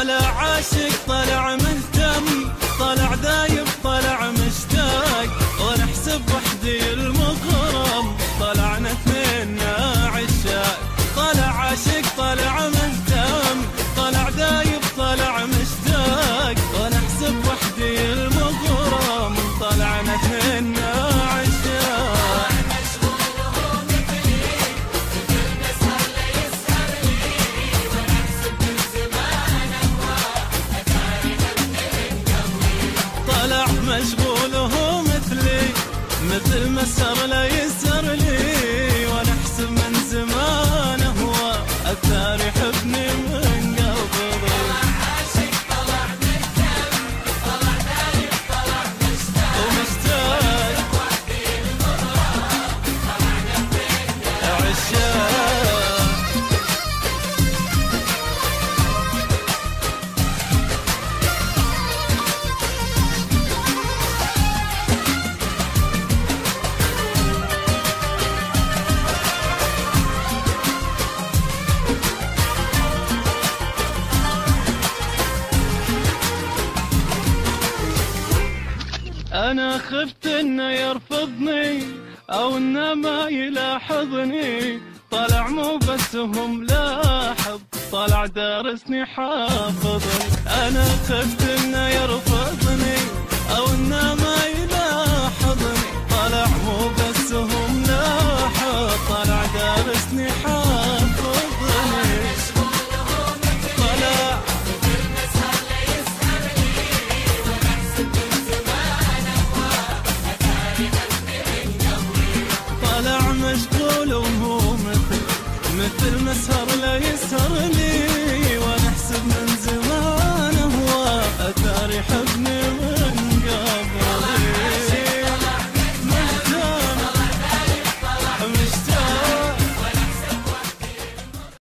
طلع عاشق طلع مهتم، طلع دايب طلع مشتاق، ونحسب وحدي المغرم، طلعنا اثنين عشاق. طلع عاشق طلع مهتم، طلع دايب طلع مشتاق، ونحسب وحدي المغرم، طلعنا اثنين عشاق. طلع مشغول وهو مثلي، مثل ما سر لا يسر لي، ونحسب من زمان هو أكثر يحبني من قبل. طلع عاشق طلع مهتم، طلع دايب طلع مشتاق، ومشتاق وحدي المغرم، طلعنا اثنين عشاق. أنا خفت إنه يرفضني أو إنه ما يلاحظني، طلع مو بس هم لاحظ، طلع دارسني حافظني. أنا خفت إنه يرفضني أو إنه ما يلاحظني، طلع مو بس هم لاحظ، طلع دارسني حافظني. طلع طلع مشغول وهو مثل ما سهر لا يسهر لي،